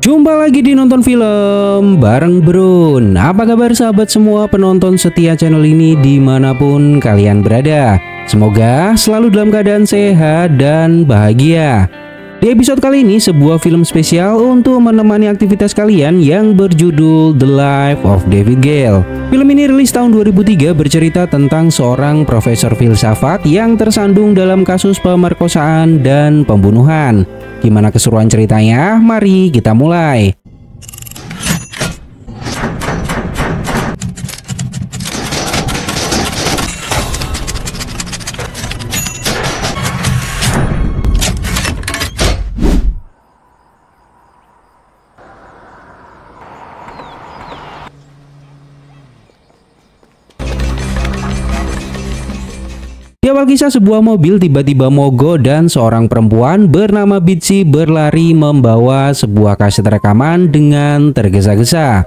Jumpa lagi di Nonton Film bareng Brun. Apa kabar sahabat semua penonton setia channel ini dimanapun kalian berada? Semoga selalu dalam keadaan sehat dan bahagia. Di episode kali ini sebuah film spesial untuk menemani aktivitas kalian yang berjudul The Life of David Gale. Film ini rilis tahun 2003, bercerita tentang seorang profesor filsafat yang tersandung dalam kasus pemerkosaan dan pembunuhan. Gimana keseruan ceritanya? Mari kita mulai. Di awal kisah, sebuah mobil tiba-tiba mogok dan seorang perempuan bernama Bitsy berlari membawa sebuah kaset rekaman dengan tergesa-gesa.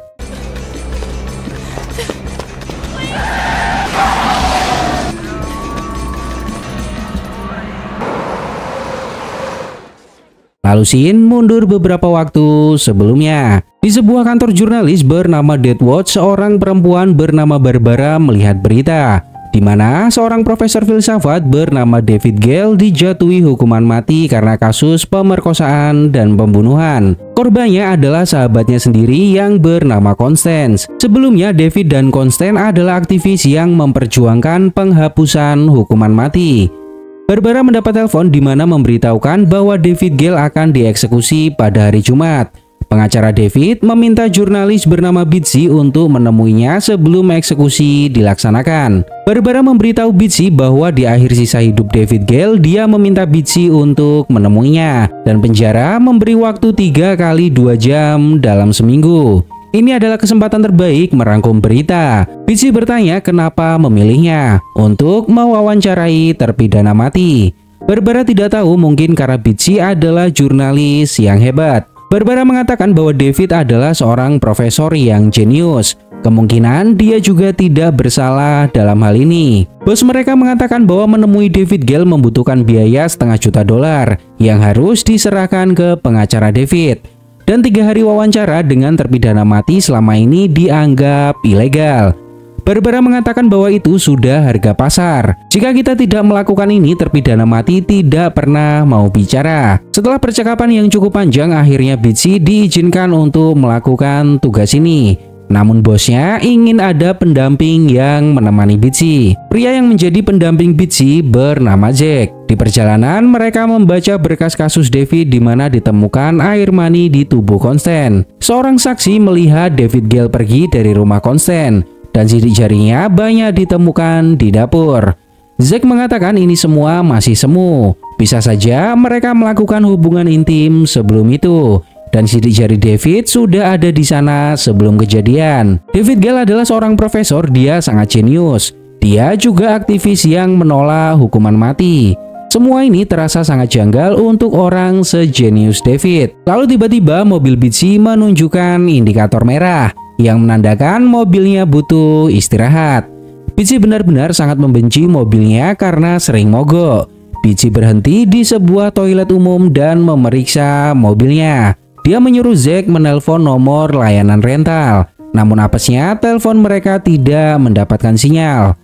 Lalu scene mundur beberapa waktu sebelumnya. Di sebuah kantor jurnalis bernama Deadwatch, seorang perempuan bernama Barbara melihat berita di mana seorang profesor filsafat bernama David Gale dijatuhi hukuman mati karena kasus pemerkosaan dan pembunuhan. Korbannya adalah sahabatnya sendiri yang bernama Constance. Sebelumnya David dan Constance adalah aktivis yang memperjuangkan penghapusan hukuman mati. Barbara mendapat telepon di mana memberitahukan bahwa David Gale akan dieksekusi pada hari Jumat. Pengacara David meminta jurnalis bernama Bitsy untuk menemuinya sebelum eksekusi dilaksanakan. Barbara memberitahu Bitsy bahwa di akhir sisa hidup David Gale, dia meminta Bitsy untuk menemuinya, dan penjara memberi waktu 3 kali 2 jam dalam seminggu. Ini adalah kesempatan terbaik merangkum berita. Bitsy bertanya kenapa memilihnya untuk mewawancarai terpidana mati. Barbara tidak tahu, mungkin karena Bitsy adalah jurnalis yang hebat. Barbara mengatakan bahwa David adalah seorang profesor yang jenius. Kemungkinan dia juga tidak bersalah dalam hal ini. Bos mereka mengatakan bahwa menemui David Gale membutuhkan biaya $500,000 yang harus diserahkan ke pengacara David. Dan 3 hari wawancara dengan terpidana mati selama ini dianggap ilegal. Barbara mengatakan bahwa itu sudah harga pasar. Jika kita tidak melakukan ini, terpidana mati tidak pernah mau bicara. Setelah percakapan yang cukup panjang, akhirnya Bitsy diizinkan untuk melakukan tugas ini. Namun bosnya ingin ada pendamping yang menemani Bitsy. Pria yang menjadi pendamping Bitsy bernama Jack. Di perjalanan mereka membaca berkas kasus David di mana ditemukan air mani di tubuh Constance. Seorang saksi melihat David Gale pergi dari rumah Constance dan sidik jarinya banyak ditemukan di dapur. Zack mengatakan ini semua masih semu. Bisa saja mereka melakukan hubungan intim sebelum itu. Dan sidik jari David sudah ada di sana sebelum kejadian. David Gale adalah seorang profesor, dia sangat jenius. Dia juga aktivis yang menolak hukuman mati. Semua ini terasa sangat janggal untuk orang sejenius David. Lalu tiba-tiba mobil Bitsy menunjukkan indikator merah yang menandakan mobilnya butuh istirahat. Bitsy benar-benar sangat membenci mobilnya karena sering mogok. Bitsy berhenti di sebuah toilet umum dan memeriksa mobilnya. Dia menyuruh Zack menelpon nomor layanan rental. Namun apesnya telepon mereka tidak mendapatkan sinyal.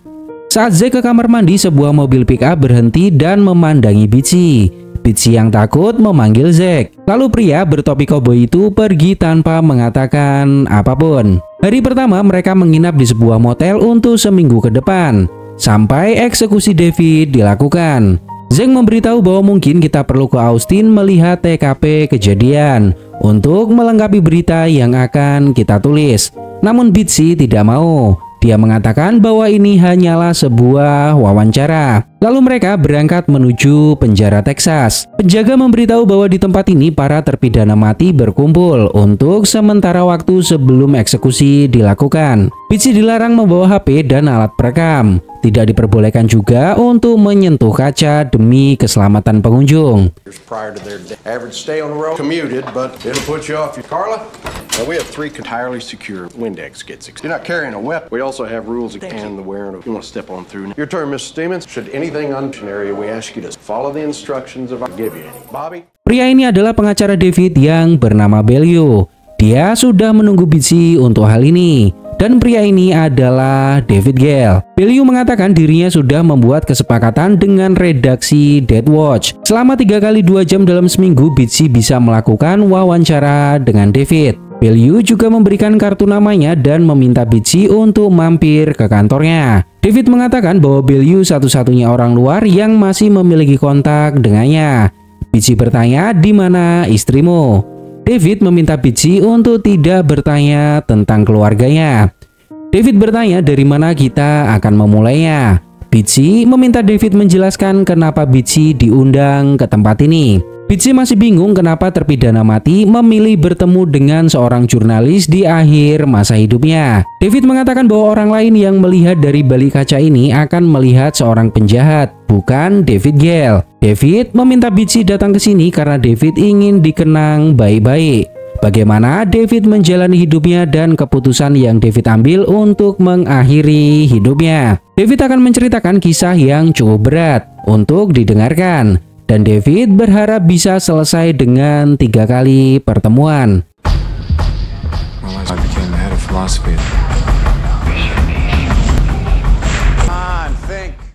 Saat Zack ke kamar mandi, sebuah mobil pick-up berhenti dan memandangi Bitsy. Bitsy yang takut memanggil Zack. Lalu pria bertopi koboi itu pergi tanpa mengatakan apapun. Hari pertama mereka menginap di sebuah motel untuk seminggu ke depan, sampai eksekusi David dilakukan. Zack memberitahu bahwa mungkin kita perlu ke Austin melihat TKP kejadian untuk melengkapi berita yang akan kita tulis. Namun Bitsy tidak mau. Dia mengatakan bahwa ini hanyalah sebuah wawancara. Lalu mereka berangkat menuju penjara Texas. Penjaga memberitahu bahwa di tempat ini para terpidana mati berkumpul untuk sementara waktu sebelum eksekusi dilakukan. Bitsy dilarang membawa HP dan alat perekam. Tidak diperbolehkan juga untuk menyentuh kaca demi keselamatan pengunjung. Now, we have 3 entirely secure Windex kits. You're not carrying a weapon. We also have rules and the wearing of. You want to step on through. Your turn, Mr. Stevens. Should anything area, we ask you to follow the instructions of our give you any. Bobby. Pria ini adalah pengacara David yang bernama Bellew. Dia sudah menunggu Bitsy untuk hal ini. Dan pria ini adalah David Gale. Bellew mengatakan dirinya sudah membuat kesepakatan dengan redaksi Death Watch. Selama 3 kali 2 jam dalam seminggu, Bitsy bisa melakukan wawancara dengan David. Bellew juga memberikan kartu namanya dan meminta Bitsy untuk mampir ke kantornya. David mengatakan bahwa Bellew satu-satunya orang luar yang masih memiliki kontak dengannya. Bitsy bertanya, "Di mana istrimu?" David meminta Bitsy untuk tidak bertanya tentang keluarganya. David bertanya dari mana kita akan memulainya. Bitsy meminta David menjelaskan kenapa Bitsy diundang ke tempat ini. Bitsy masih bingung kenapa terpidana mati memilih bertemu dengan seorang jurnalis di akhir masa hidupnya. David mengatakan bahwa orang lain yang melihat dari balik kaca ini akan melihat seorang penjahat, bukan David Gale. David meminta Bitsy datang ke sini karena David ingin dikenang baik-baik. Bagaimana David menjalani hidupnya dan keputusan yang David ambil untuk mengakhiri hidupnya. David akan menceritakan kisah yang cukup berat untuk didengarkan. Dan David berharap bisa selesai dengan 3 kali pertemuan.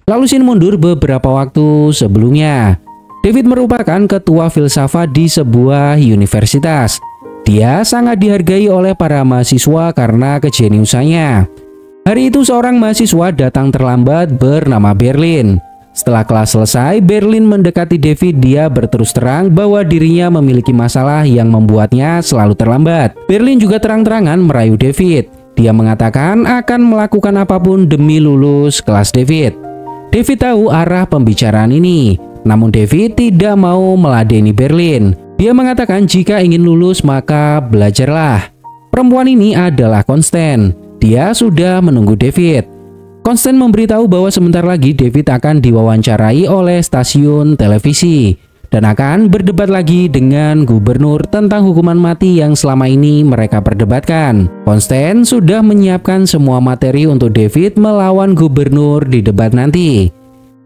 Lalu scene mundur beberapa waktu sebelumnya. David merupakan ketua filsafat di sebuah universitas. Dia sangat dihargai oleh para mahasiswa karena kejeniusannya. Hari itu seorang mahasiswa datang terlambat bernama Berlin. Setelah kelas selesai, Berlin mendekati David. Dia berterus terang bahwa dirinya memiliki masalah yang membuatnya selalu terlambat. Berlin juga terang-terangan merayu David. Dia mengatakan akan melakukan apapun demi lulus kelas David. David tahu arah pembicaraan ini, namun David tidak mau meladeni Berlin. Dia mengatakan jika ingin lulus maka belajarlah. Perempuan ini adalah Constance. Dia sudah menunggu David. Constance memberitahu bahwa sebentar lagi David akan diwawancarai oleh stasiun televisi dan akan berdebat lagi dengan gubernur tentang hukuman mati yang selama ini mereka perdebatkan. Constance sudah menyiapkan semua materi untuk David melawan gubernur di debat nanti.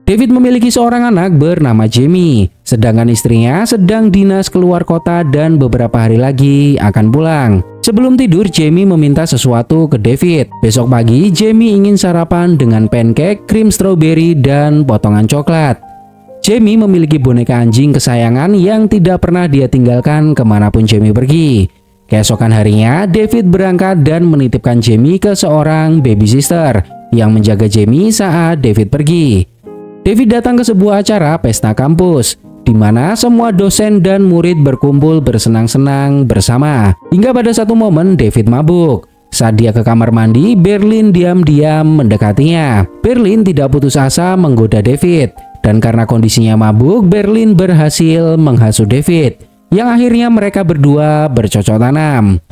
David memiliki seorang anak bernama Jamie, sedangkan istrinya sedang dinas keluar kota dan beberapa hari lagi akan pulang. Sebelum tidur, Jamie meminta sesuatu ke David. Besok pagi, Jamie ingin sarapan dengan pancake, krim strawberry, dan potongan coklat. Jamie memiliki boneka anjing kesayangan yang tidak pernah dia tinggalkan kemanapun Jamie pergi. Keesokan harinya, David berangkat dan menitipkan Jamie ke seorang baby sister yang menjaga Jamie saat David pergi. David datang ke sebuah acara pesta kampus, di mana semua dosen dan murid berkumpul bersenang-senang bersama. Hingga pada satu momen David mabuk. Saat dia ke kamar mandi, Berlin diam-diam mendekatinya. Berlin tidak putus asa menggoda David. Dan karena kondisinya mabuk, Berlin berhasil menghasut David. Yang akhirnya mereka berdua bercocok tanam.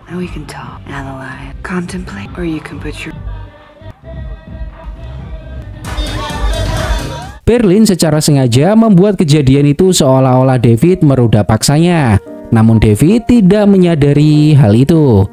Now we can talk, analyze, contemplate, or you can put your... Berlin secara sengaja membuat kejadian itu seolah-olah David meruda paksanya. Namun David tidak menyadari hal itu.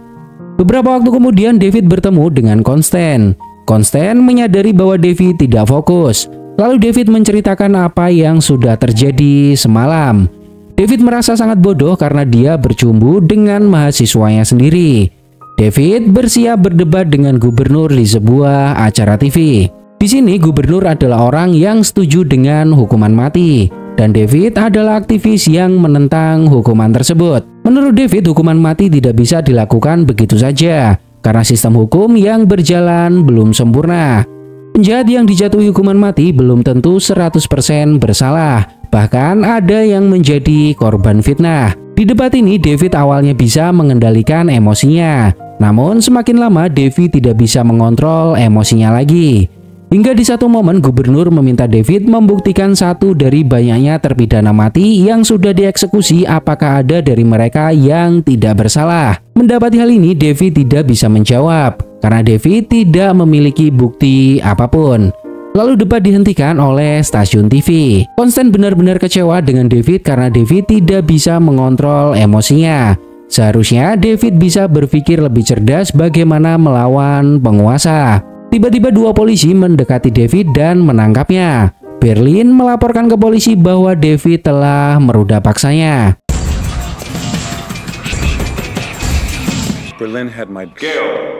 Beberapa waktu kemudian David bertemu dengan Constance. Constance menyadari bahwa David tidak fokus. Lalu David menceritakan apa yang sudah terjadi semalam. David merasa sangat bodoh karena dia bercumbu dengan mahasiswanya sendiri. David bersiap berdebat dengan gubernur di sebuah acara TV. Di sini gubernur adalah orang yang setuju dengan hukuman mati dan David adalah aktivis yang menentang hukuman tersebut. Menurut David, hukuman mati tidak bisa dilakukan begitu saja karena sistem hukum yang berjalan belum sempurna. Penjahat yang dijatuhi hukuman mati belum tentu 100% bersalah. Bahkan ada yang menjadi korban fitnah. Di debat ini David awalnya bisa mengendalikan emosinya. Namun semakin lama David tidak bisa mengontrol emosinya lagi. Hingga di satu momen gubernur meminta David membuktikan satu dari banyaknya terpidana mati yang sudah dieksekusi apakah ada dari mereka yang tidak bersalah. Mendapati hal ini David tidak bisa menjawab karena David tidak memiliki bukti apapun. Lalu debat dihentikan oleh stasiun TV. Constant benar-benar kecewa dengan David karena David tidak bisa mengontrol emosinya. Seharusnya David bisa berpikir lebih cerdas bagaimana melawan penguasa. Tiba-tiba dua polisi mendekati David dan menangkapnya. Berlin melaporkan ke polisi bahwa David telah meruda paksanya. Berlin had my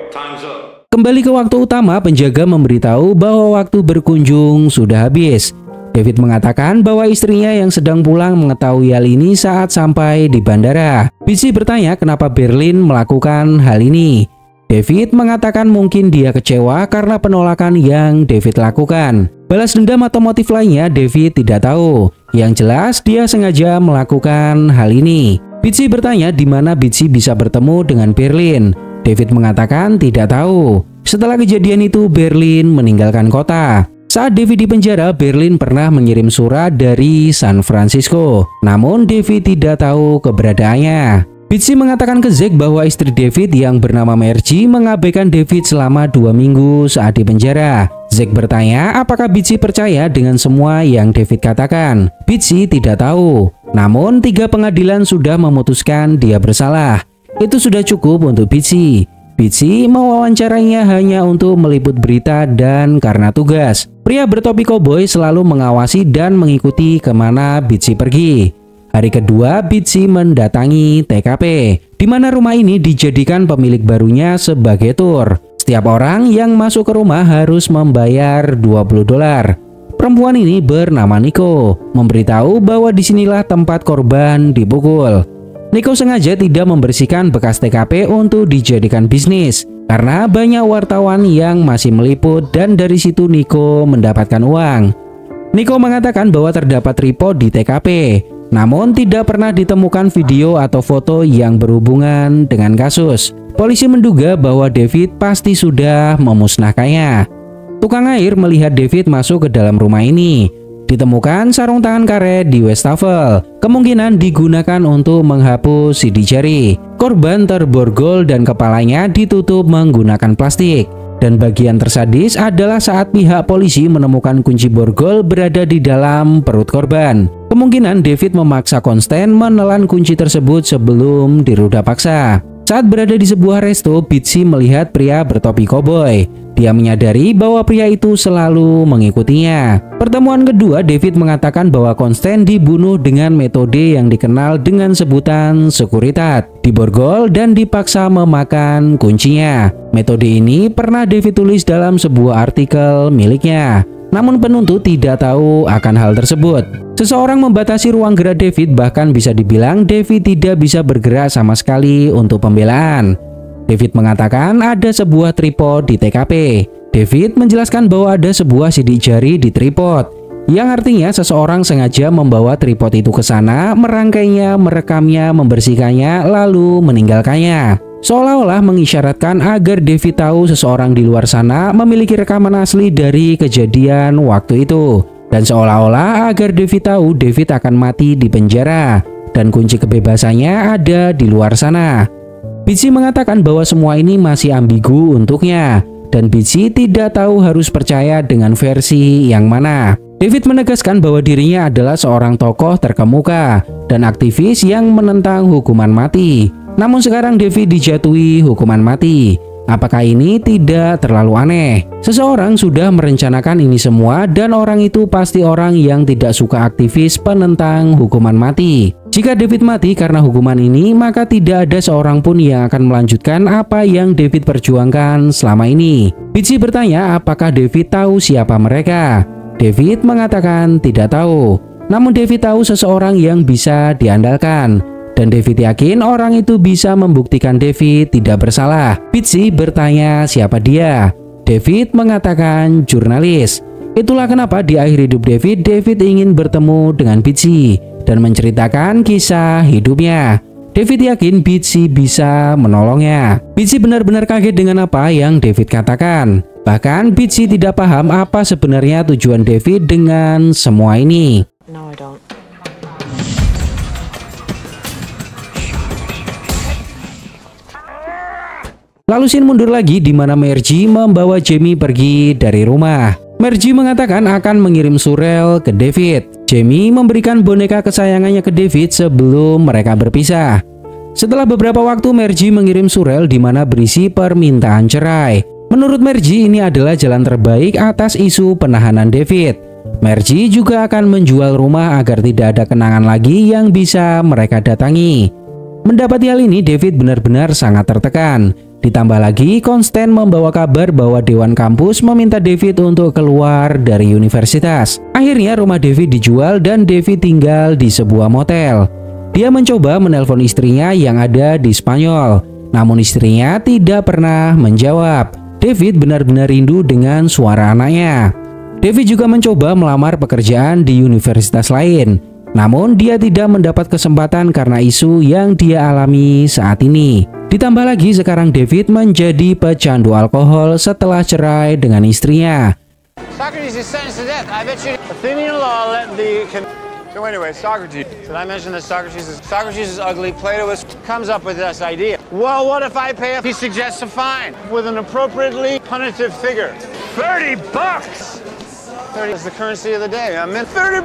Time's up. Kembali ke waktu utama, penjaga memberitahu bahwa waktu berkunjung sudah habis. David mengatakan bahwa istrinya yang sedang pulang mengetahui hal ini saat sampai di bandara. Bitsy bertanya kenapa Berlin melakukan hal ini. David mengatakan mungkin dia kecewa karena penolakan yang David lakukan. Balas dendam atau motif lainnya David tidak tahu. Yang jelas dia sengaja melakukan hal ini. Bitsy bertanya di mana Bitsy bisa bertemu dengan Berlin. David mengatakan tidak tahu. Setelah kejadian itu Berlin meninggalkan kota. Saat David di penjara, Berlin pernah mengirim surat dari San Francisco. Namun David tidak tahu keberadaannya. Bitsy mengatakan ke Zack bahwa istri David yang bernama Margie mengabaikan David selama 2 minggu saat di penjara. Zack bertanya apakah Bitsy percaya dengan semua yang David katakan. Bitsy tidak tahu. Namun 3 pengadilan sudah memutuskan dia bersalah. Itu sudah cukup untuk Bitsy. Bitsy mewawancarainya hanya untuk meliput berita dan karena tugas. Pria bertopi koboi selalu mengawasi dan mengikuti kemana Bitsy pergi. Hari kedua, Bitsy mendatangi TKP, di mana rumah ini dijadikan pemilik barunya sebagai tur. Setiap orang yang masuk ke rumah harus membayar $20. Perempuan ini bernama Nico, memberitahu bahwa disinilah tempat korban dipukul. Nico sengaja tidak membersihkan bekas TKP untuk dijadikan bisnis, karena banyak wartawan yang masih meliput dan dari situ Nico mendapatkan uang. Nico mengatakan bahwa terdapat tripod di TKP, namun tidak pernah ditemukan video atau foto yang berhubungan dengan kasus. Polisi menduga bahwa David pasti sudah memusnahkannya. Tukang air melihat David masuk ke dalam rumah ini. Ditemukan sarung tangan karet di wastafel, kemungkinan digunakan untuk menghapus sidik jari. Korban terborgol dan kepalanya ditutup menggunakan plastik. Dan bagian tersadis adalah saat pihak polisi menemukan kunci borgol berada di dalam perut korban. Kemungkinan David memaksa Constant menelan kunci tersebut sebelum diruda paksa. Saat berada di sebuah resto, Bitsy melihat pria bertopi koboi. Dia menyadari bahwa pria itu selalu mengikutinya. Pertemuan kedua, David mengatakan bahwa Constant dibunuh dengan metode yang dikenal dengan sebutan sekuritat. Diborgol dan dipaksa memakan kuncinya. Metode ini pernah David tulis dalam sebuah artikel miliknya. Namun penuntut tidak tahu akan hal tersebut. Seseorang membatasi ruang gerak David, bahkan bisa dibilang David tidak bisa bergerak sama sekali untuk pembelaan. David mengatakan ada sebuah tripod di TKP. David menjelaskan bahwa ada sebuah sidik jari di tripod, yang artinya seseorang sengaja membawa tripod itu ke sana, merangkainya, merekamnya, membersihkannya, lalu meninggalkannya. Seolah-olah mengisyaratkan agar David tahu seseorang di luar sana memiliki rekaman asli dari kejadian waktu itu. Dan seolah-olah agar David tahu David akan mati di penjara dan kunci kebebasannya ada di luar sana. Bitsy mengatakan bahwa semua ini masih ambigu untuknya, dan Bitsy tidak tahu harus percaya dengan versi yang mana. David menegaskan bahwa dirinya adalah seorang tokoh terkemuka dan aktivis yang menentang hukuman mati. Namun sekarang David dijatuhi hukuman mati. Apakah ini tidak terlalu aneh? Seseorang sudah merencanakan ini semua dan orang itu pasti orang yang tidak suka aktivis penentang hukuman mati. Jika David mati karena hukuman ini, maka tidak ada seorang pun yang akan melanjutkan apa yang David perjuangkan selama ini. Bitsy bertanya apakah David tahu siapa mereka. David mengatakan tidak tahu. Namun David tahu seseorang yang bisa diandalkan. Dan David yakin orang itu bisa membuktikan David tidak bersalah. Bitsy bertanya siapa dia. David mengatakan jurnalis. Itulah kenapa di akhir hidup David ingin bertemu dengan Bitsy dan menceritakan kisah hidupnya. David yakin Bitsy bisa menolongnya. Bitsy benar-benar kaget dengan apa yang David katakan. Bahkan Bitsy tidak paham apa sebenarnya tujuan David dengan semua ini. No, I don't. Lalu scene mundur lagi di mana Margie membawa Jamie pergi dari rumah. Margie mengatakan akan mengirim surel ke David. Jamie memberikan boneka kesayangannya ke David sebelum mereka berpisah. Setelah beberapa waktu, Margie mengirim surel di mana berisi permintaan cerai. Menurut Margie, ini adalah jalan terbaik atas isu penahanan David. Margie juga akan menjual rumah agar tidak ada kenangan lagi yang bisa mereka datangi. Mendapati hal ini, David benar-benar sangat tertekan. Ditambah lagi, Constance membawa kabar bahwa Dewan Kampus meminta David untuk keluar dari universitas. Akhirnya rumah David dijual dan David tinggal di sebuah motel. Dia mencoba menelpon istrinya yang ada di Spanyol, namun istrinya tidak pernah menjawab. David benar-benar rindu dengan suara anaknya. David juga mencoba melamar pekerjaan di universitas lain, namun dia tidak mendapat kesempatan karena isu yang dia alami saat ini. Ditambah lagi sekarang David menjadi pecandu alkohol setelah cerai dengan istrinya. Socrates is sentenced to death. I bet you Athenian law let the... So anyway, Socrates. Did I mention that Socrates is ugly? Plato comes up with this idea. Well, what if I pay? He suggests a fine with an appropriately punitive figure. $30. 30 is the currency of the day. I meant $30.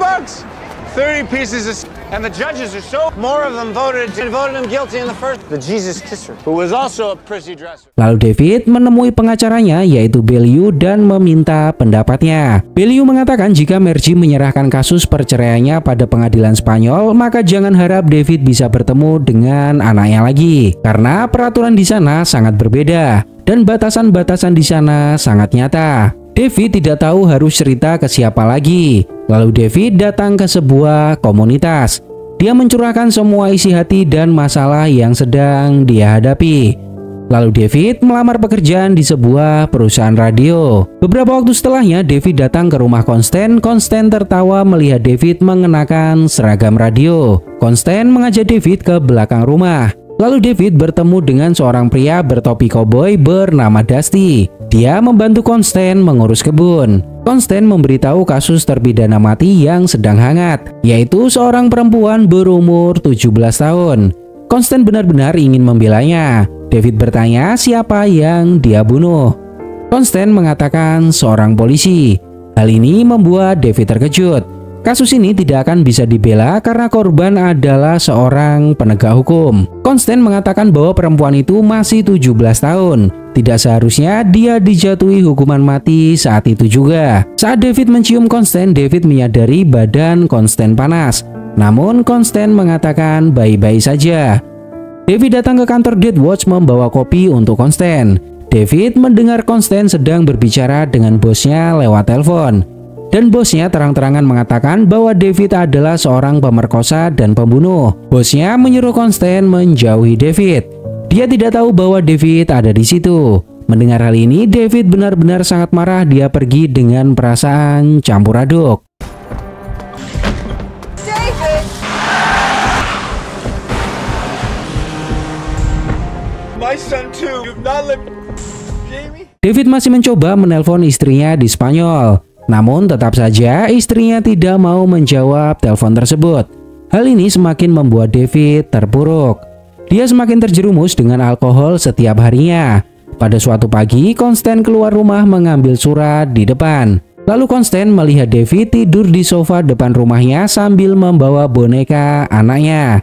30 pieces of... And the judges are so... More of them voted him guilty in the first... The Jesus kisser, who was also a prissy dresser. Lalu David menemui pengacaranya yaitu Bellew dan meminta pendapatnya. Bellew mengatakan jika Margie menyerahkan kasus perceraiannya pada pengadilan Spanyol, maka jangan harap David bisa bertemu dengan anaknya lagi. Karena peraturan di sana sangat berbeda dan batasan-batasan di sana sangat nyata. David tidak tahu harus cerita ke siapa lagi. Lalu David datang ke sebuah komunitas. Dia mencurahkan semua isi hati dan masalah yang sedang dia hadapi. Lalu David melamar pekerjaan di sebuah perusahaan radio. Beberapa waktu setelahnya David datang ke rumah Constance. Constance tertawa melihat David mengenakan seragam radio. Constance mengajak David ke belakang rumah. Lalu David bertemu dengan seorang pria bertopi koboi bernama Dusty. Dia membantu Constance mengurus kebun. Constance memberitahu kasus terpidana mati yang sedang hangat, yaitu seorang perempuan berumur 17 tahun. Constance benar-benar ingin membelanya. David bertanya siapa yang dia bunuh. Constance mengatakan seorang polisi. Hal ini membuat David terkejut. Kasus ini tidak akan bisa dibela karena korban adalah seorang penegak hukum. Constance mengatakan bahwa perempuan itu masih 17 tahun. Tidak seharusnya dia dijatuhi hukuman mati saat itu juga. Saat David mencium Constance, David menyadari badan Constance panas. Namun Constance mengatakan baik-baik saja. David datang ke kantor Death Watch membawa kopi untuk Constance. David mendengar Constance sedang berbicara dengan bosnya lewat telepon. Dan bosnya terang-terangan mengatakan bahwa David adalah seorang pemerkosa dan pembunuh. Bosnya menyuruh Constance menjauhi David. Dia tidak tahu bahwa David ada di situ. Mendengar hal ini, David benar-benar sangat marah. Dia pergi dengan perasaan campur aduk. David! My son too. You've not lived... Jamie? David masih mencoba menelpon istrinya di Spanyol. Namun tetap saja istrinya tidak mau menjawab telepon tersebut. Hal ini semakin membuat David terpuruk. Dia semakin terjerumus dengan alkohol setiap harinya. Pada suatu pagi, Constance keluar rumah mengambil surat di depan. Lalu Constance melihat David tidur di sofa depan rumahnya sambil membawa boneka anaknya.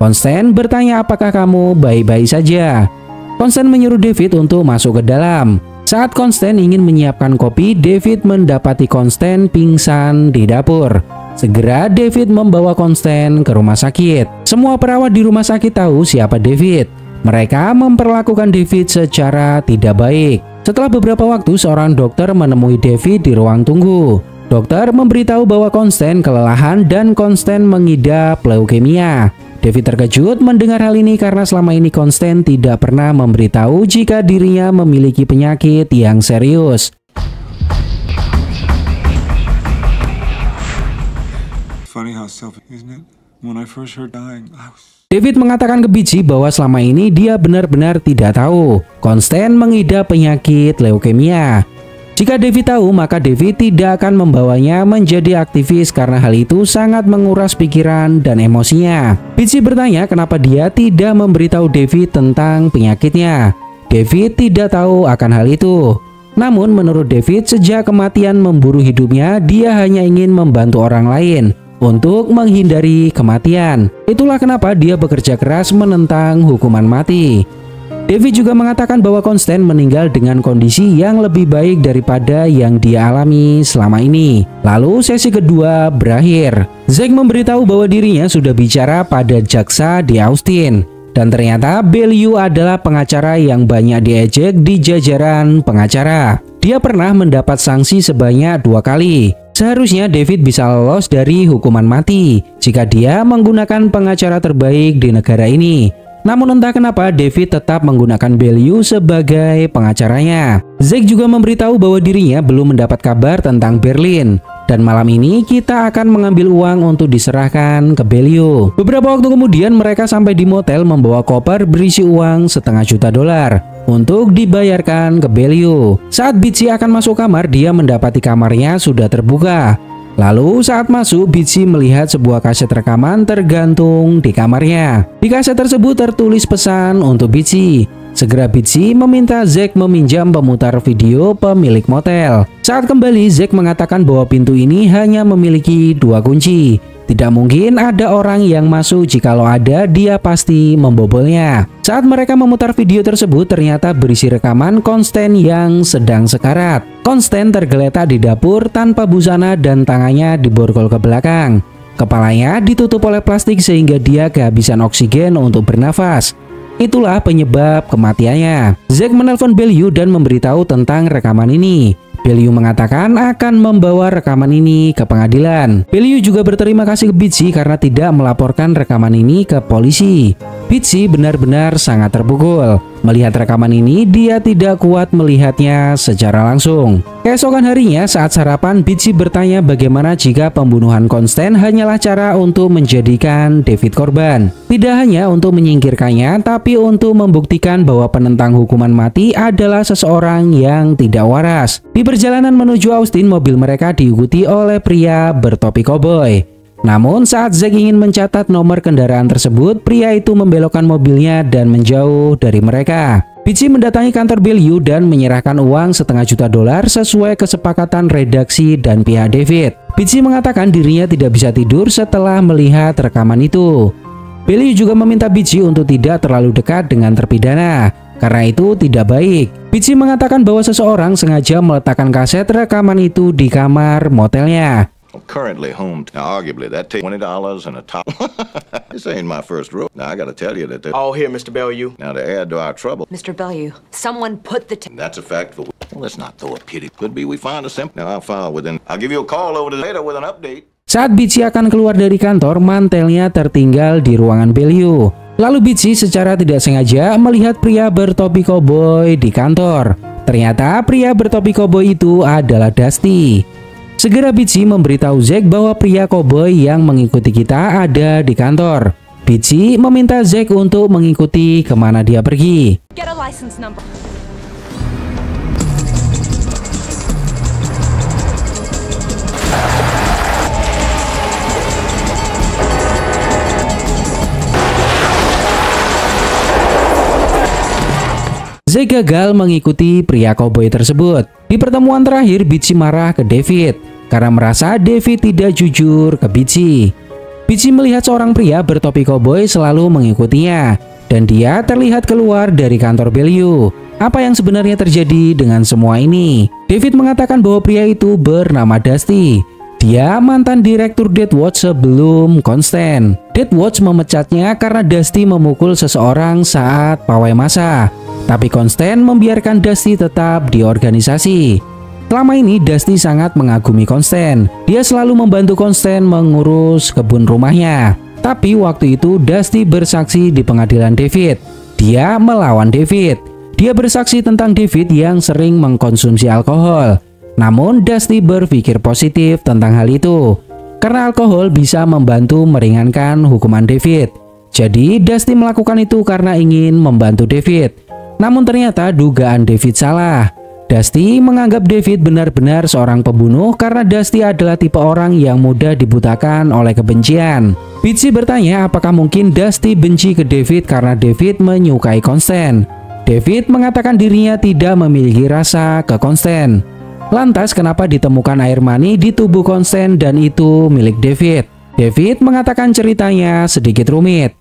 Constance bertanya apakah kamu baik-baik saja. Constance menyuruh David untuk masuk ke dalam. Saat Constance ingin menyiapkan kopi, David mendapati Constance pingsan di dapur. Segera David membawa Constance ke rumah sakit. Semua perawat di rumah sakit tahu siapa David. Mereka memperlakukan David secara tidak baik. Setelah beberapa waktu, seorang dokter menemui David di ruang tunggu. Dokter memberitahu bahwa Constance kelelahan dan Constance mengidap leukemia. David terkejut mendengar hal ini karena selama ini Constance tidak pernah memberitahu jika dirinya memiliki penyakit yang serius. David mengatakan ke Biji bahwa selama ini dia benar-benar tidak tahu Constance mengidap penyakit leukemia. Jika David tahu, maka David tidak akan membawanya menjadi aktivis karena hal itu sangat menguras pikiran dan emosinya. Bitsy bertanya kenapa dia tidak memberitahu David tentang penyakitnya. David tidak tahu akan hal itu. Namun menurut David, sejak kematian memburu hidupnya, dia hanya ingin membantu orang lain untuk menghindari kematian. Itulah kenapa dia bekerja keras menentang hukuman mati. David juga mengatakan bahwa Constant meninggal dengan kondisi yang lebih baik daripada yang dia alami selama ini. Lalu sesi kedua berakhir. Zack memberitahu bahwa dirinya sudah bicara pada jaksa di Austin. Dan ternyata Bellew adalah pengacara yang banyak diejek di jajaran pengacara. Dia pernah mendapat sanksi sebanyak 2 kali. Seharusnya David bisa lolos dari hukuman mati jika dia menggunakan pengacara terbaik di negara ini. Namun entah kenapa David tetap menggunakan Bellew sebagai pengacaranya. Zack juga memberitahu bahwa dirinya belum mendapat kabar tentang Berlin. Dan malam ini kita akan mengambil uang untuk diserahkan ke Bellew. Beberapa waktu kemudian mereka sampai di motel membawa koper berisi uang $500.000 untuk dibayarkan ke Bellew. Saat Bitsy akan masuk kamar, dia mendapati kamarnya sudah terbuka. Lalu saat masuk, Bitsy melihat sebuah kaset rekaman tergantung di kamarnya. Di kaset tersebut tertulis pesan untuk Bitsy. Segera Bitsy meminta Zack meminjam pemutar video pemilik motel. Saat kembali, Zack mengatakan bahwa pintu ini hanya memiliki 2 kunci. Tidak mungkin ada orang yang masuk, jikalau ada dia pasti membobolnya. Saat mereka memutar video tersebut, ternyata berisi rekaman Constant yang sedang sekarat. Constant tergeletak di dapur tanpa busana dan tangannya diborgol ke belakang. Kepalanya ditutup oleh plastik sehingga dia kehabisan oksigen untuk bernafas. Itulah penyebab kematiannya. Zack menelpon Bellew dan memberitahu tentang rekaman ini. Bellew mengatakan akan membawa rekaman ini ke pengadilan. Bellew juga berterima kasih ke Bitsy karena tidak melaporkan rekaman ini ke polisi. Bitsy benar-benar sangat terpukul. Melihat rekaman ini, dia tidak kuat melihatnya secara langsung. Keesokan harinya saat sarapan, Bitsy bertanya bagaimana jika pembunuhan Constant hanyalah cara untuk menjadikan David korban. Tidak hanya untuk menyingkirkannya, tapi untuk membuktikan bahwa penentang hukuman mati adalah seseorang yang tidak waras. Di perjalanan menuju Austin, mobil mereka diikuti oleh pria bertopi koboi. Namun saat Zack ingin mencatat nomor kendaraan tersebut, pria itu membelokkan mobilnya dan menjauh dari mereka. Bitsy mendatangi kantor Bellew dan menyerahkan uang $500.000 sesuai kesepakatan redaksi dan pihak David. Bitsy mengatakan dirinya tidak bisa tidur setelah melihat rekaman itu. Bellew juga meminta Bitsy untuk tidak terlalu dekat dengan terpidana, karena itu tidak baik. Bitsy mengatakan bahwa seseorang sengaja meletakkan kaset rekaman itu di kamar motelnya. Currently home. Now, arguably, that takes $20 and a top. This ain't my first rule. Now, I gotta tell you that all here, Mr. Bellew. Now, to add to our trouble. Mr. Bellew, someone put the That's a fact. Well, let's not throw a pity. Could be we find a simple. Now, I'll give you a call over later with an update. Saat Bitsy akan keluar dari kantor, mantelnya tertinggal di ruangan Bellew. Lalu Bitsy secara tidak sengaja melihat pria bertopi koboi di kantor. Ternyata pria bertopi koboi itu adalah Dusty. Segera Bitsy memberitahu Zack bahwa pria koboi yang mengikuti kita ada di kantor. Bitsy meminta Zack untuk mengikuti kemana dia pergi. Get a license number. Zack gagal mengikuti pria koboi tersebut. Di pertemuan terakhir, Bitsy marah ke David karena merasa David tidak jujur ke Bitsy. Bitsy melihat seorang pria bertopi koboi selalu mengikutinya, dan dia terlihat keluar dari kantor Bellew. Apa yang sebenarnya terjadi dengan semua ini? David mengatakan bahwa pria itu bernama Dusty. Dia mantan direktur Death Watch sebelum Constant. Death Watch memecatnya karena Dusty memukul seseorang saat pawai massa. Tapi Constant membiarkan Dusty tetap di organisasi. Selama ini Dusty sangat mengagumi Constant. Dia selalu membantu Constant mengurus kebun rumahnya. Tapi waktu itu Dusty bersaksi di pengadilan David. Dia melawan David. Dia bersaksi tentang David yang sering mengkonsumsi alkohol. Namun Dusty berpikir positif tentang hal itu, karena alkohol bisa membantu meringankan hukuman David. Jadi Dusty melakukan itu karena ingin membantu David. Namun ternyata dugaan David salah. Dusty menganggap David benar-benar seorang pembunuh karena Dusty adalah tipe orang yang mudah dibutakan oleh kebencian. Bitsy bertanya apakah mungkin Dusty benci ke David karena David menyukai Constant. David mengatakan dirinya tidak memiliki rasa ke Constance. Lantas kenapa ditemukan air mani di tubuh Constance dan itu milik David? David mengatakan ceritanya sedikit rumit.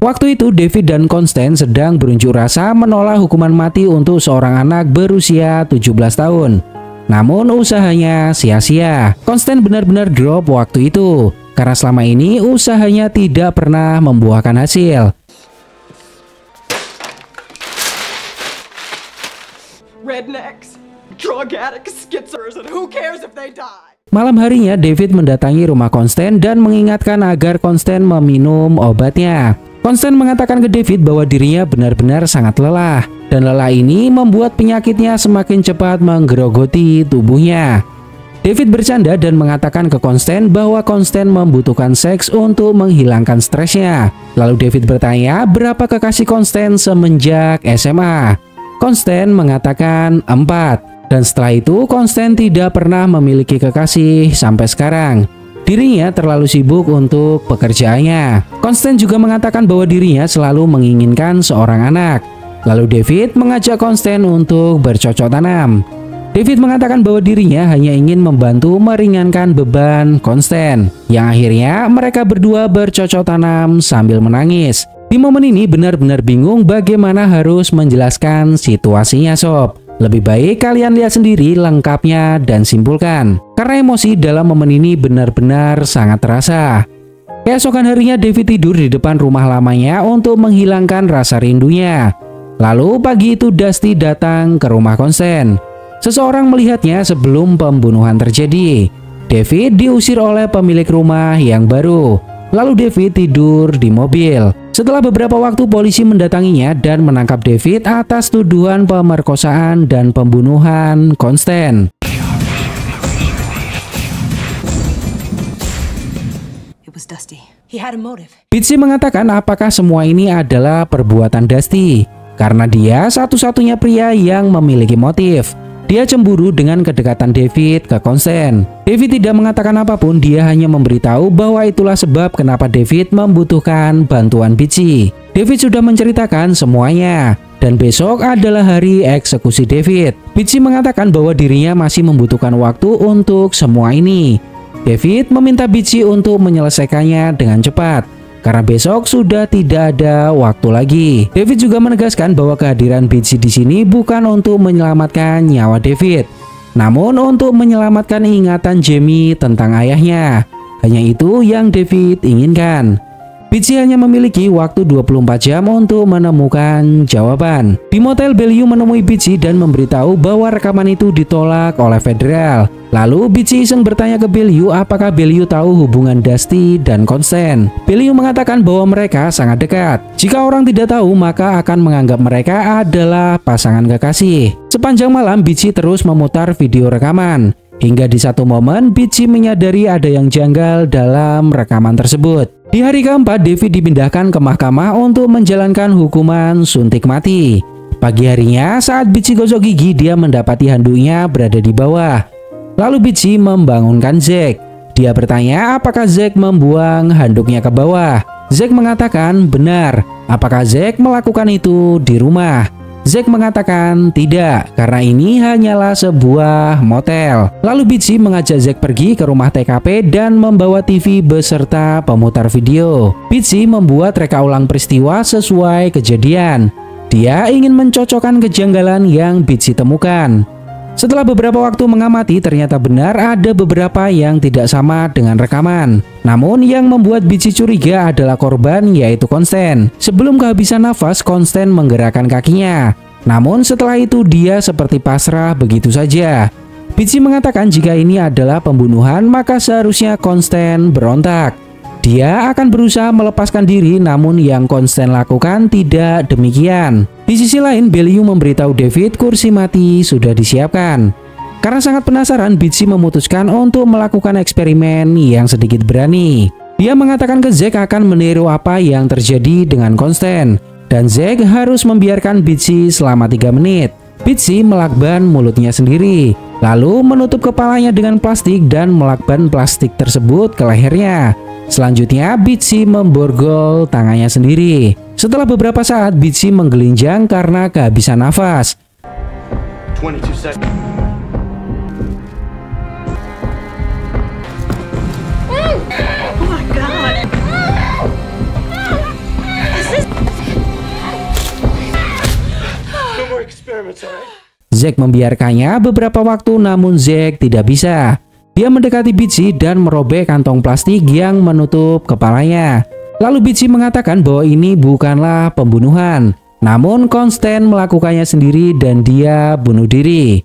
Waktu itu David dan Constance sedang berunjuk rasa menolak hukuman mati untuk seorang anak berusia 17 tahun. Namun usahanya sia-sia. Constance benar-benar drop waktu itu karena selama ini usahanya tidak pernah membuahkan hasil. Rednecks, drug addicts, schizophrenics, and who cares if they die? Malam harinya David mendatangi rumah Constance dan mengingatkan agar Constance meminum obatnya. Constance mengatakan ke David bahwa dirinya benar-benar sangat lelah, dan lelah ini membuat penyakitnya semakin cepat menggerogoti tubuhnya. David bercanda dan mengatakan ke Constance bahwa Constance membutuhkan seks untuk menghilangkan stresnya. Lalu David bertanya berapa kekasih Constance semenjak SMA. Constance mengatakan 4, dan setelah itu Constance tidak pernah memiliki kekasih sampai sekarang. Dirinya terlalu sibuk untuk pekerjaannya. Constance juga mengatakan bahwa dirinya selalu menginginkan seorang anak. Lalu David mengajak Constance untuk bercocok tanam. David mengatakan bahwa dirinya hanya ingin membantu meringankan beban Constance. Yang akhirnya mereka berdua bercocok tanam sambil menangis. Di momen ini benar-benar bingung bagaimana harus menjelaskan situasinya sob. Lebih baik kalian lihat sendiri lengkapnya dan simpulkan. Karena emosi dalam momen ini benar-benar sangat terasa. Keesokan harinya David tidur di depan rumah lamanya untuk menghilangkan rasa rindunya. Lalu pagi itu Dusty datang ke rumah Constance. Seseorang melihatnya sebelum pembunuhan terjadi. David diusir oleh pemilik rumah yang baru. Lalu David tidur di mobil. Setelah beberapa waktu polisi mendatanginya dan menangkap David atas tuduhan pemerkosaan dan pembunuhan Constance. It was Dusty. He had a motive. Bitsy mengatakan apakah semua ini adalah perbuatan Dusty karena dia satu-satunya pria yang memiliki motif. Dia cemburu dengan kedekatan David ke Constance. David tidak mengatakan apapun, dia hanya memberitahu bahwa itulah sebab kenapa David membutuhkan bantuan Bitsy. David sudah menceritakan semuanya, dan besok adalah hari eksekusi David. Bitsy mengatakan bahwa dirinya masih membutuhkan waktu untuk semua ini. David meminta Bitsy untuk menyelesaikannya dengan cepat, karena besok sudah tidak ada waktu lagi. David juga menegaskan bahwa kehadiran Bitsy di sini bukan untuk menyelamatkan nyawa David, namun untuk menyelamatkan ingatan Jamie tentang ayahnya. Hanya itu yang David inginkan. Bitsy hanya memiliki waktu 24 jam untuk menemukan jawaban. Di motel, Bellew menemui Bitsy dan memberitahu bahwa rekaman itu ditolak oleh federal. Lalu Bitsy iseng bertanya ke Bellew apakah Bellew tahu hubungan Dusty dan Constance. Bellew mengatakan bahwa mereka sangat dekat. Jika orang tidak tahu maka akan menganggap mereka adalah pasangan kekasih. Sepanjang malam Bitsy terus memutar video rekaman. Hingga di satu momen Bitsy menyadari ada yang janggal dalam rekaman tersebut. Di hari keempat David dipindahkan ke mahkamah untuk menjalankan hukuman suntik mati. Pagi harinya saat Bitsy gosok gigi dia mendapati handuknya berada di bawah. Lalu Bitsy membangunkan Zack. Dia bertanya apakah Zack membuang handuknya ke bawah. Zack mengatakan benar. Apakah Zack melakukan itu di rumah? Zack mengatakan tidak, karena ini hanyalah sebuah motel. Lalu Bitsy mengajak Zack pergi ke rumah TKP dan membawa TV beserta pemutar video. Bitsy membuat reka ulang peristiwa sesuai kejadian. Dia ingin mencocokkan kejanggalan yang Bitsy temukan. Setelah beberapa waktu mengamati, ternyata benar ada beberapa yang tidak sama dengan rekaman. Namun yang membuat Bitsy curiga adalah korban, yaitu Constance. Sebelum kehabisan nafas, Constance menggerakkan kakinya. Namun setelah itu dia seperti pasrah begitu saja. Bitsy mengatakan jika ini adalah pembunuhan, maka seharusnya Constance berontak. Dia akan berusaha melepaskan diri, namun yang Constance lakukan tidak demikian. Di sisi lain, Bellew memberitahu David kursi mati sudah disiapkan. Karena sangat penasaran, Bitsy memutuskan untuk melakukan eksperimen yang sedikit berani. Dia mengatakan ke Zack akan meniru apa yang terjadi dengan Constance, dan Zack harus membiarkan Bitsy selama 3 menit. Bitsy melakban mulutnya sendiri. lalu menutup kepalanya dengan plastik dan melakban plastik tersebut ke lehernya. Selanjutnya, Bitchy memborgol tangannya sendiri. Setelah beberapa saat, Bitchy menggelinjang karena kehabisan nafas. 22 seconds. Oh my god. No more experiments, all right? Zack membiarkannya beberapa waktu, namun Zack tidak bisa. Dia mendekati Bitchy dan merobek kantong plastik yang menutup kepalanya. Lalu Bitchy mengatakan bahwa ini bukanlah pembunuhan, namun Constant melakukannya sendiri dan dia bunuh diri.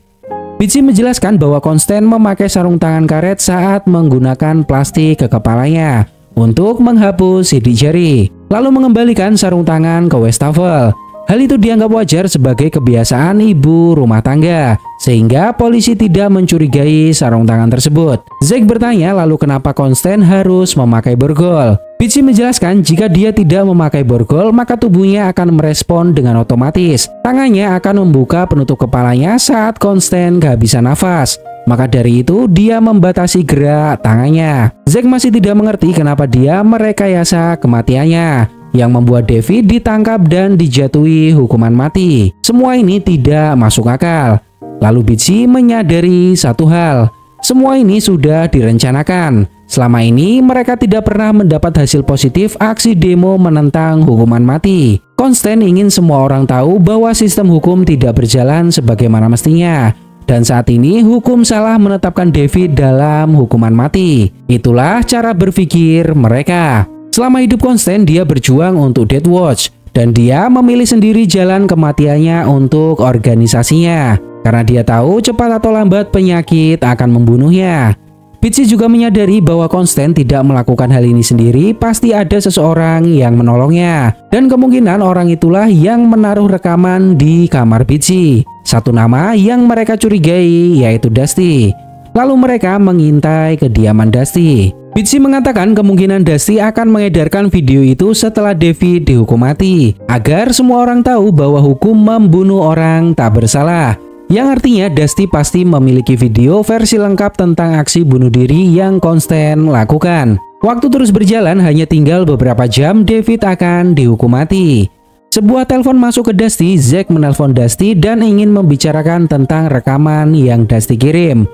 Bitchy menjelaskan bahwa Constant memakai sarung tangan karet saat menggunakan plastik ke kepalanya untuk menghapus sidik jari, lalu mengembalikan sarung tangan ke wastafel. Hal itu dianggap wajar sebagai kebiasaan ibu rumah tangga, sehingga polisi tidak mencurigai sarung tangan tersebut. Zack bertanya lalu kenapa Constant harus memakai borgol. Bitchy menjelaskan jika dia tidak memakai borgol maka tubuhnya akan merespon dengan otomatis. Tangannya akan membuka penutup kepalanya saat Constant kehabisan nafas. Maka dari itu dia membatasi gerak tangannya. Zack masih tidak mengerti kenapa dia merekayasa kematiannya, yang membuat David ditangkap dan dijatuhi hukuman mati. Semua ini tidak masuk akal. Lalu Bitchy menyadari satu hal, semua ini sudah direncanakan. Selama ini mereka tidak pernah mendapat hasil positif aksi demo menentang hukuman mati. Constant ingin semua orang tahu bahwa sistem hukum tidak berjalan sebagaimana mestinya. Dan saat ini hukum salah menetapkan David dalam hukuman mati. Itulah cara berpikir mereka. Selama hidup Constant, dia berjuang untuk Death Watch, dan dia memilih sendiri jalan kematiannya untuk organisasinya, karena dia tahu cepat atau lambat penyakit akan membunuhnya. Bitchy juga menyadari bahwa Constant tidak melakukan hal ini sendiri, pasti ada seseorang yang menolongnya, dan kemungkinan orang itulah yang menaruh rekaman di kamar Bitchy. Satu nama yang mereka curigai yaitu Dusty. Lalu mereka mengintai kediaman Dusty. Bitchy mengatakan kemungkinan Dusty akan mengedarkan video itu setelah David dihukum mati, agar semua orang tahu bahwa hukum membunuh orang tak bersalah. Yang artinya Dusty pasti memiliki video versi lengkap tentang aksi bunuh diri yang Constant lakukan. Waktu terus berjalan, hanya tinggal beberapa jam David akan dihukum mati. Sebuah telepon masuk ke Dusty. Zack menelpon Dusty dan ingin membicarakan tentang rekaman yang Dusty kirim.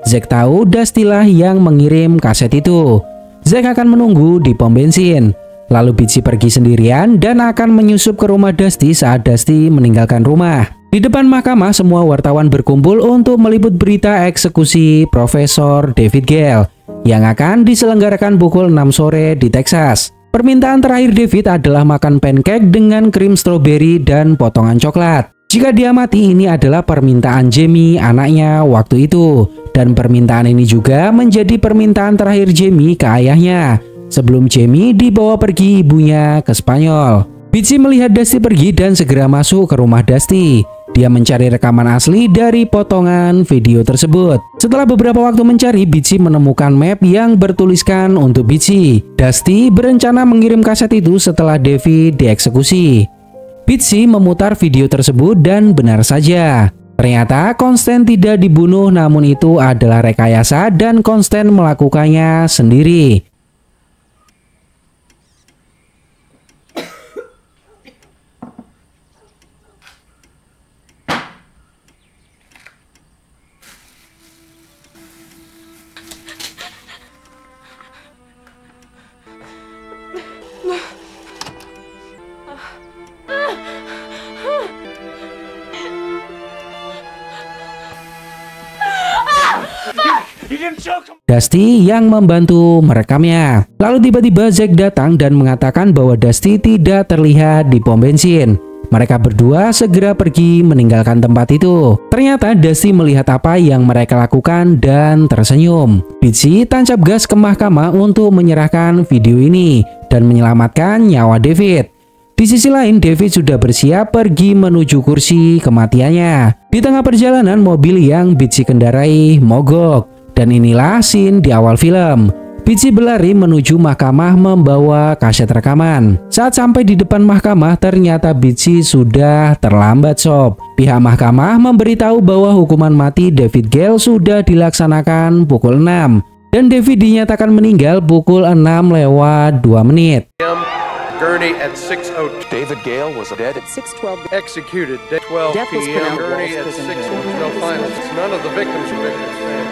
Zack tahu Dusty lah yang mengirim kaset itu. Zack akan menunggu di pom bensin. Lalu Bitchy pergi sendirian dan akan menyusup ke rumah Dusty saat Dusty meninggalkan rumah. Di depan mahkamah, semua wartawan berkumpul untuk meliput berita eksekusi Profesor David Gale yang akan diselenggarakan pukul 6 sore di Texas. Permintaan terakhir David adalah makan pancake dengan krim stroberi dan potongan coklat. Jika dia mati, ini adalah permintaan Jamie, anaknya waktu itu. Dan permintaan ini juga menjadi permintaan terakhir Jamie ke ayahnya sebelum Jamie dibawa pergi ibunya ke Spanyol. Bitchy melihat Dusty pergi dan segera masuk ke rumah Dusty. Dia mencari rekaman asli dari potongan video tersebut. Setelah beberapa waktu mencari, Bitchy menemukan map yang bertuliskan untuk Bitchy. Dusty berencana mengirim kaset itu setelah David dieksekusi. Bitchy memutar video tersebut dan benar saja. Ternyata Constant tidak dibunuh, namun itu adalah rekayasa dan Constant melakukannya sendiri. Dusty yang membantu merekamnya. Lalu tiba-tiba Zack datang dan mengatakan bahwa Dusty tidak terlihat di pom bensin. Mereka berdua segera pergi meninggalkan tempat itu. Ternyata Dusty melihat apa yang mereka lakukan dan tersenyum. Bitchy tancap gas ke mahkamah untuk menyerahkan video ini dan menyelamatkan nyawa David. Di sisi lain, David sudah bersiap pergi menuju kursi kematiannya. Di tengah perjalanan, mobil yang Bitchy kendarai mogok. Dan inilah scene di awal film. Bitsy berlari menuju mahkamah membawa kaset rekaman. Saat sampai di depan mahkamah, ternyata Bitsy sudah terlambat sob. Pihak mahkamah memberitahu bahwa hukuman mati David Gale sudah dilaksanakan pukul 6 dan David dinyatakan meninggal pukul 6:02 menit. Gurney at 6:02. David Gale was dead at 6:12. Executed at 12 Death was p.m. pronounced Gurney Walsh at prison 6. jail. No finals. None of the victims are victims' family.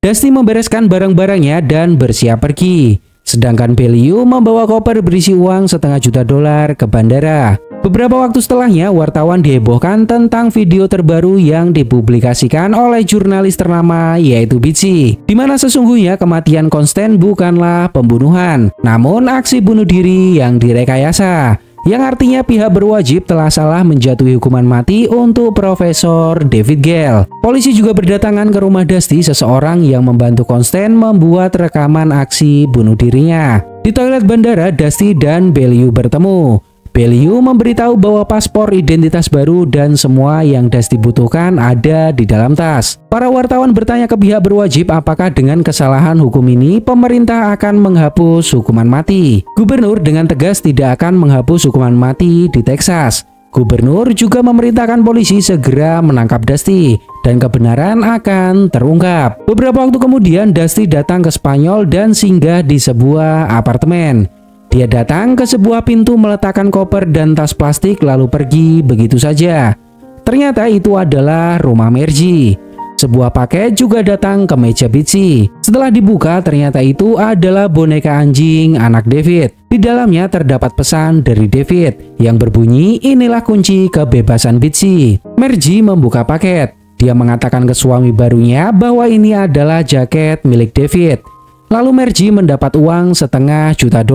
Dusty membereskan barang-barangnya dan bersiap pergi. Sedangkan Bellew membawa koper berisi uang $1,5 juta ke bandara. Beberapa waktu setelahnya, wartawan dihebohkan tentang video terbaru yang dipublikasikan oleh jurnalis ternama yaitu Bitsy, di mana sesungguhnya kematian Constance bukanlah pembunuhan, namun aksi bunuh diri yang direkayasa, yang artinya pihak berwajib telah salah menjatuhi hukuman mati untuk Profesor David Gale. Polisi juga berdatangan ke rumah Dusty, seseorang yang membantu Constance membuat rekaman aksi bunuh dirinya. Di toilet bandara, Dusty dan Bellew bertemu. Bellew memberitahu bahwa paspor identitas baru dan semua yang Dusty butuhkan ada di dalam tas. Para wartawan bertanya ke pihak berwajib apakah dengan kesalahan hukum ini pemerintah akan menghapus hukuman mati. Gubernur dengan tegas tidak akan menghapus hukuman mati di Texas. Gubernur juga memerintahkan polisi segera menangkap Dusty dan kebenaran akan terungkap. Beberapa waktu kemudian Dusty datang ke Spanyol dan singgah di sebuah apartemen. Dia datang ke sebuah pintu, meletakkan koper dan tas plastik lalu pergi begitu saja. Ternyata itu adalah rumah Margie. Sebuah paket juga datang ke meja Bitsy. Setelah dibuka, ternyata itu adalah boneka anjing anak David. Di dalamnya terdapat pesan dari David yang berbunyi, "Inilah kunci kebebasan Bitsy." Margie membuka paket. Dia mengatakan ke suami barunya bahwa ini adalah jaket milik David. Lalu Margie mendapat uang $1,5 juta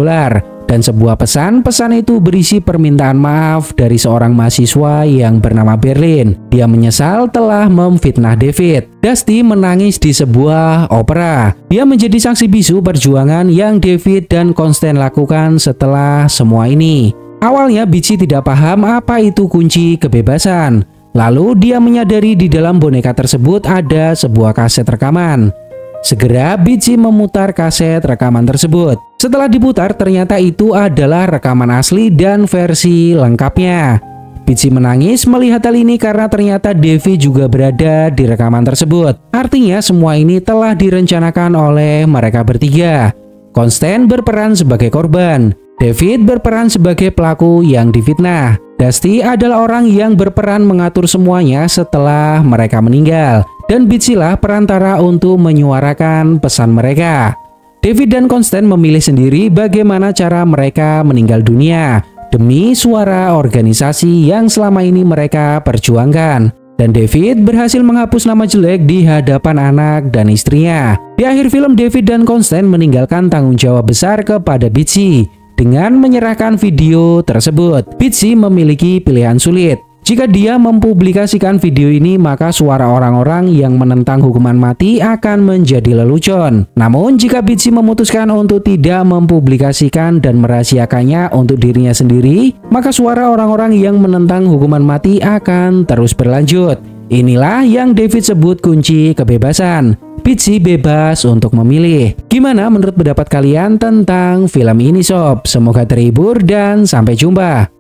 dan sebuah pesan itu berisi permintaan maaf dari seorang mahasiswa yang bernama Berlin. Dia menyesal telah memfitnah David. Dusty menangis di sebuah opera. Dia menjadi saksi bisu perjuangan yang David dan Constance lakukan setelah semua ini. Awalnya Bitsy tidak paham apa itu kunci kebebasan. Lalu dia menyadari di dalam boneka tersebut ada sebuah kaset rekaman. Segera Bitsy memutar kaset rekaman tersebut. Setelah diputar, ternyata itu adalah rekaman asli dan versi lengkapnya. Bitsy menangis melihat hal ini karena ternyata David juga berada di rekaman tersebut. Artinya semua ini telah direncanakan oleh mereka bertiga. Constance berperan sebagai korban. David berperan sebagai pelaku yang difitnah. Dusty adalah orang yang berperan mengatur semuanya setelah mereka meninggal. Dan Bitsy lah perantara untuk menyuarakan pesan mereka. David dan Constance memilih sendiri bagaimana cara mereka meninggal dunia demi suara organisasi yang selama ini mereka perjuangkan. Dan David berhasil menghapus nama jelek di hadapan anak dan istrinya. Di akhir film, David dan Constance meninggalkan tanggung jawab besar kepada Bitsy dengan menyerahkan video tersebut. Bitsy memiliki pilihan sulit. Jika dia mempublikasikan video ini, maka suara orang-orang yang menentang hukuman mati akan menjadi lelucon. Namun jika Bitsy memutuskan untuk tidak mempublikasikan dan merahasiakannya untuk dirinya sendiri, maka suara orang-orang yang menentang hukuman mati akan terus berlanjut. Inilah yang David sebut kunci kebebasan. Bitsy bebas untuk memilih. Gimana menurut pendapat kalian tentang film ini sob? Semoga terhibur dan sampai jumpa.